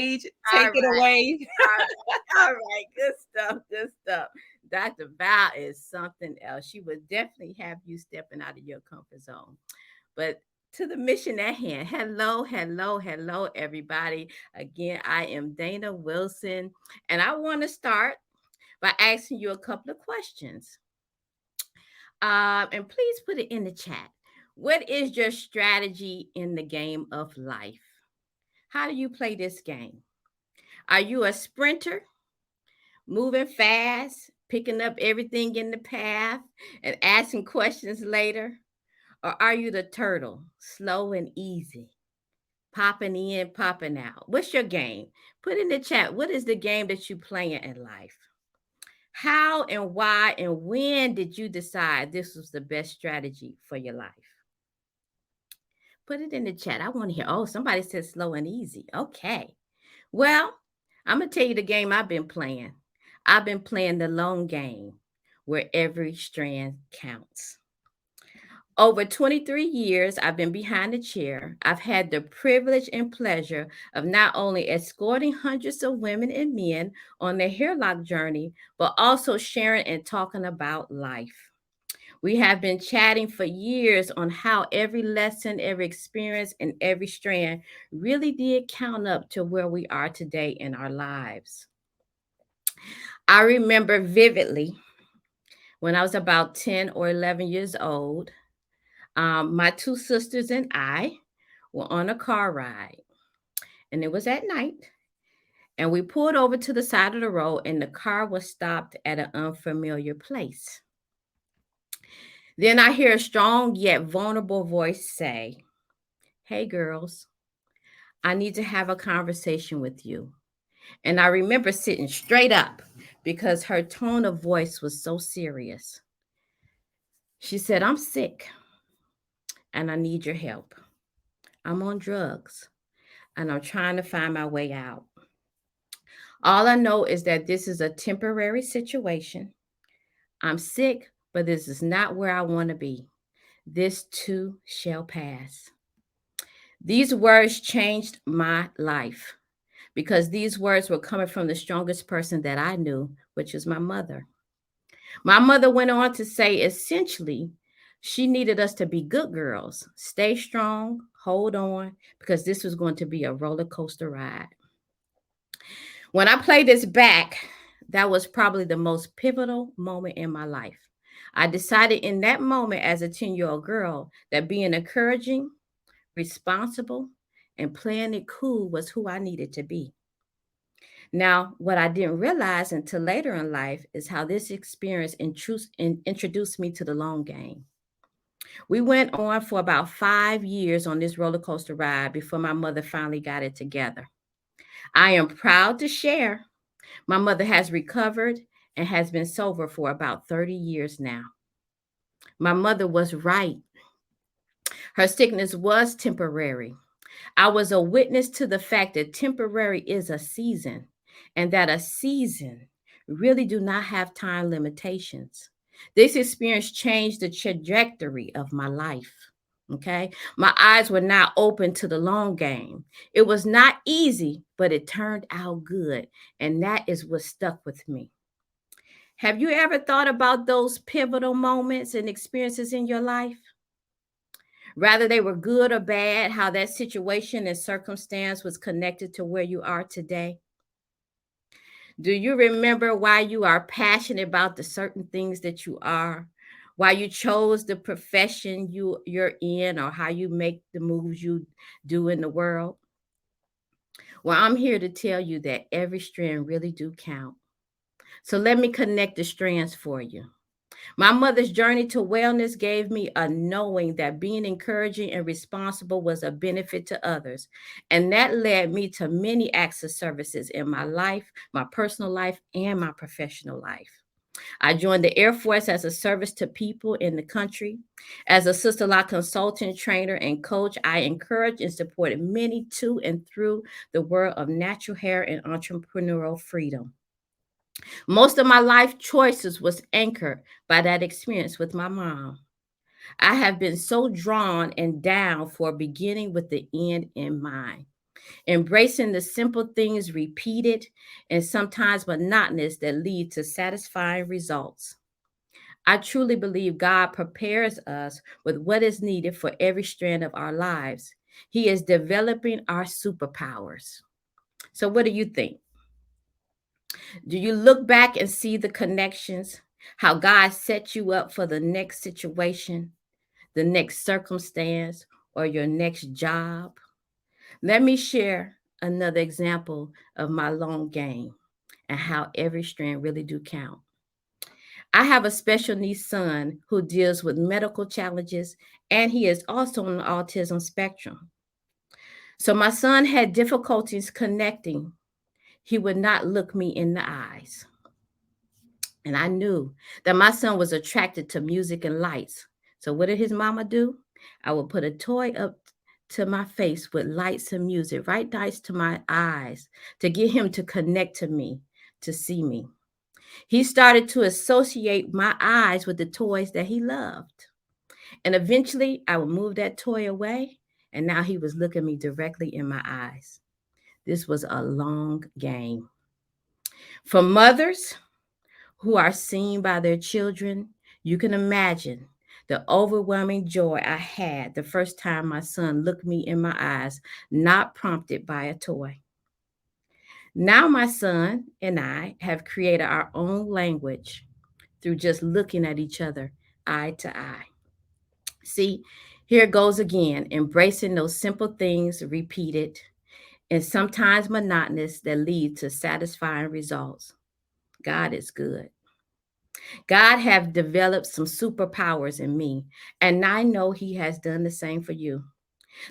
Take All it right. away. All right. Good stuff. Good stuff. Dr. Val is something else. She would definitely have you stepping out of your comfort zone. But to the mission at hand. Hello, hello, hello, everybody. Again, I am Dana Wilson, and I want to start by asking you a couple of questions. And please put it in the chat. What is your strategy in the game of life? How do you play this game? Are you a sprinter, moving fast, picking up everything in the path, and asking questions later? Or are you the turtle, slow and easy, popping in, popping out? What's your game? Put in the chat. What is the game that you playing in life? How and why and when did you decide this was the best strategy for your life? Put it in the chat. I want to hear. Oh, somebody said slow and easy. Okay. Well, I'm going to tell you the game I've been playing. I've been playing the long game where every strand counts. Over 23 years, I've been behind the chair. I've had the privilege and pleasure of not only escorting hundreds of women and men on their hair lock journey, but also sharing and talking about life. We have been chatting for years on how every lesson, every experience, and every strand really did count up to where we are today in our lives. I remember vividly when I was about 10 or 11 years old, my two sisters and I were on a car ride, and it was at night. And we pulled over to the side of the road, and the car was stopped at an unfamiliar place. Then I hear a strong yet vulnerable voice say, "Hey, girls, I need to have a conversation with you." And I remember sitting straight up because her tone of voice was so serious. She said, "I'm sick and I need your help. I'm on drugs and I'm trying to find my way out. All I know is that this is a temporary situation. I'm sick, but this is not where I want to be. This too shall pass." These words changed my life because these words were coming from the strongest person that I knew, which is my mother. My mother went on to say essentially, she needed us to be good girls, stay strong, hold on, because this was going to be a roller coaster ride. When I play this back, that was probably the most pivotal moment in my life. I decided in that moment as a 10-year-old girl that being encouraging, responsible, and playing it cool was who I needed to be. Now, what I didn't realize until later in life is how this experience introduced me to the long game. We went on for about 5 years on this roller coaster ride before my mother finally got it together. I am proud to share my mother has recovered and has been sober for about 30 years now. My mother was right. Her sickness was temporary. I was a witness to the fact that temporary is a season and that a season really do not have time limitations. This experience changed the trajectory of my life. Okay. My eyes were now open to the long game. It was not easy, but it turned out good. And that is what stuck with me. Have you ever thought about those pivotal moments and experiences in your life? Rather they were good or bad, how that situation and circumstance was connected to where you are today? Do you remember why you are passionate about the certain things that you are? Why you chose the profession you're in or how you make the moves you do in the world? Well, I'm here to tell you that every strand really do count. So let me connect the strands for you. My mother's journey to wellness gave me a knowing that being encouraging and responsible was a benefit to others. And that led me to many acts of services in my life, my personal life, and my professional life. I joined the Air Force as a service to people in the country. As a sister law consultant, trainer, and coach, I encouraged and supported many to and through the world of natural hair and entrepreneurial freedom. Most of my life choices was anchored by that experience with my mom. I have been so drawn and down for beginning with the end in mind. embracing the simple things repeated and sometimes monotonous that lead to satisfying results. I truly believe God prepares us with what is needed for every strand of our lives. He is developing our superpowers. So, what do you think? Do you look back and see the connections? How God set you up for the next situation, the next circumstance, or your next job? Let me share another example of my long game and how every strand really do count. I have a special needs son who deals with medical challenges, and he is also on the autism spectrum. So my son had difficulties connecting. He would not look me in the eyes. And I knew that my son was attracted to music and lights. So what did his mama do? I would put a toy up to my face with lights and music, right next to my eyes, to get him to connect to me, to see me. He started to associate my eyes with the toys that he loved. And eventually I would move that toy away, and now he was looking me directly in my eyes. This was a long game. For mothers who are seen by their children, you can imagine the overwhelming joy I had the first time my son looked me in my eyes, not prompted by a toy. Now, my son and I have created our own language through just looking at each other eye to eye. See, here goes again, embracing those simple things repeated and sometimes monotonous that lead to satisfying results. God is good. God have developed some superpowers in me, and I know he has done the same for you.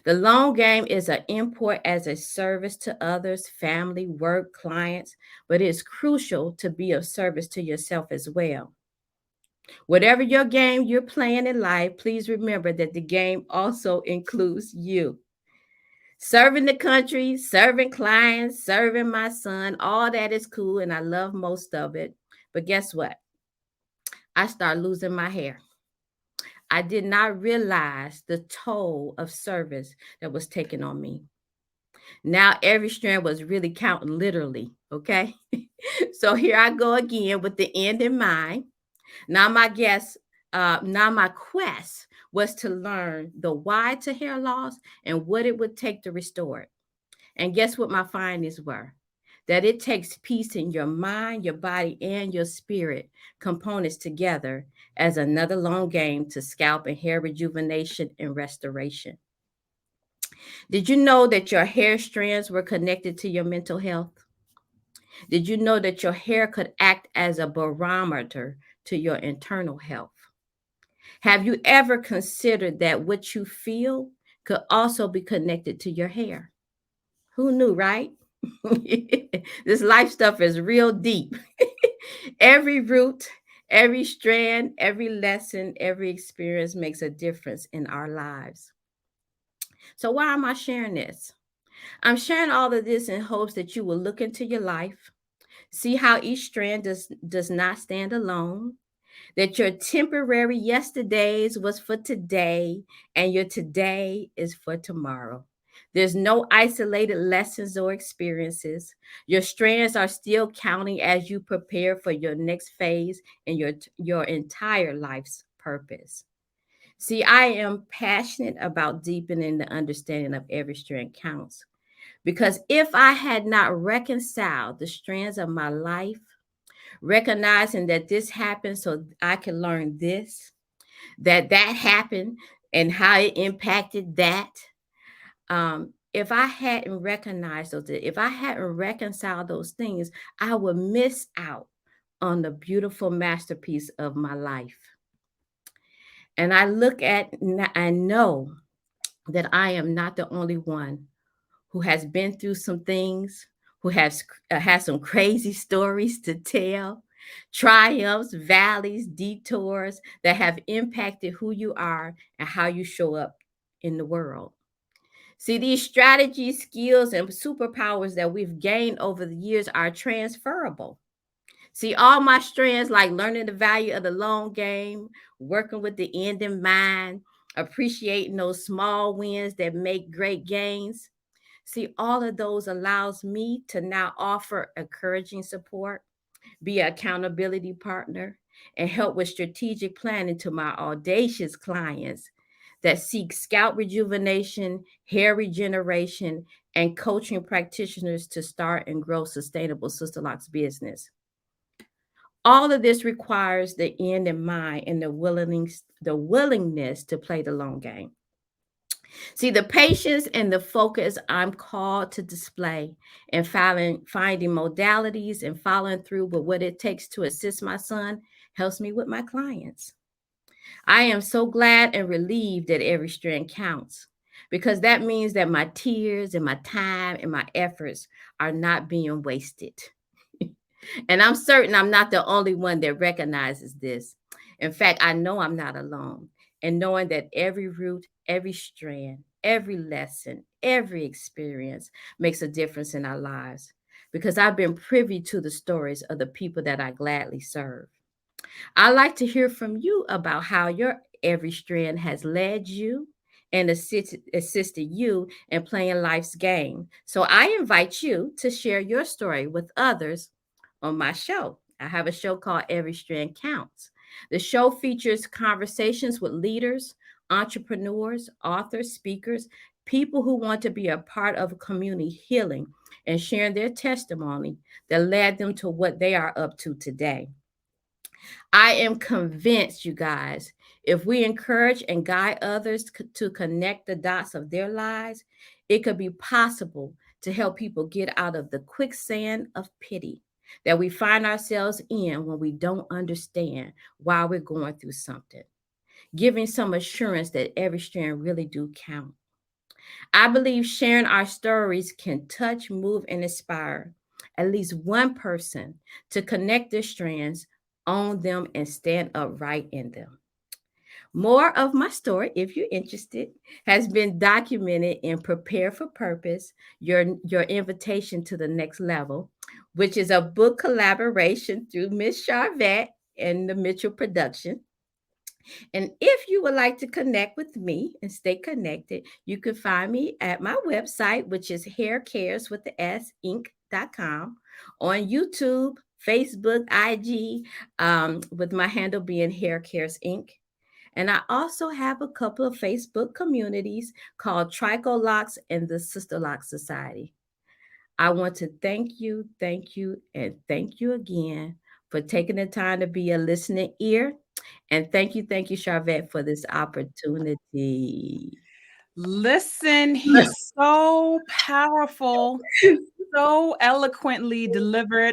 The long game is an import as a service to others, family, work, clients, but it's crucial to be of service to yourself as well. Whatever your game you're playing in life, please remember that the game also includes you. Serving the country, serving clients, serving my son, all that is cool, and I love most of it. But guess what? I start losing my hair. I did not realize the toll of service that was taken on me. Now every strand was really counting literally, okay? So here I go again with the end in mind. Now my quest was to learn the why to hair loss and what it would take to restore it. And guess what my findings were? That it takes peace in your mind, your body, and your spirit components together as another long game to scalp and hair rejuvenation and restoration. Did you know that your hair strands were connected to your mental health? Did you know that your hair could act as a barometer to your internal health? Have you ever considered that what you feel could also be connected to your hair? Who knew, right? This life stuff is real deep. Every root, every strand, every lesson, every experience makes a difference in our lives. So, why am I sharing this? I'm sharing all of this in hopes that you will look into your life, see how each strand does not stand alone, that your temporary yesterdays was for today and your today is for tomorrow. There's no isolated lessons or experiences. Your strands are still counting as you prepare for your next phase and your entire life's purpose. See, I am passionate about deepening the understanding of every strand counts. Because if I had not reconciled the strands of my life, recognizing that this happened so I can learn this, that happened and how it impacted that. If I hadn't recognized those, if I hadn't reconciled those things, I would miss out on the beautiful masterpiece of my life. And I look at, I know that I am not the only one who has been through some things, who has some crazy stories to tell, triumphs, valleys, detours that have impacted who you are and how you show up in the world. See, these strategies, skills, and superpowers that we've gained over the years are transferable. See, all my strands, like learning the value of the long game, working with the end in mind, appreciating those small wins that make great gains. See, all of those allows me to now offer encouraging support, be an accountability partner, and help with strategic planning to my audacious clients that seek scalp rejuvenation, hair regeneration, and coaching practitioners to start and grow sustainable Sister Locks business. All of this requires the end in mind and the willingness to play the long game. See, the patience and the focus I'm called to display and finding modalities and following through with what it takes to assist my son helps me with my clients. I am so glad and relieved that every strand counts because that means that my tears and my time and my efforts are not being wasted. And I'm certain I'm not the only one that recognizes this. In fact, I know I'm not alone. And knowing that every root, every strand, every lesson, every experience makes a difference in our lives because I've been privy to the stories of the people that I gladly serve. I like to hear from you about how your every strand has led you and assisted you in playing life's game. So I invite you to share your story with others on my show. I have a show called Every Strand Counts. The show features conversations with leaders, entrepreneurs, authors, speakers, people who want to be a part of community healing and sharing their testimony that led them to what they are up to today. I am convinced, you guys, if we encourage and guide others to connect the dots of their lives, it could be possible to help people get out of the quicksand of pity that we find ourselves in when we don't understand why we're going through something, giving some assurance that every strand really do count. I believe sharing our stories can touch, move, and inspire at least one person to connect their strands, own them, and stand upright in them. More of my story, if you're interested, has been documented in Prepare for Purpose, your invitation to the next level, which is a book collaboration through Miss Charvette and the Mitchell production. And if you would like to connect with me and stay connected, you can find me at my website, which is haircares with the S Inc.com, on YouTube, Facebook, IG, with my handle being Hair Cares Inc. And I also have a couple of Facebook communities called Trico Locks and the Sister Lock Society. I want to thank you, and thank you again for taking the time to be a listening ear. And thank you, Charvette, for this opportunity. Listen, he's so powerful, so eloquently delivered.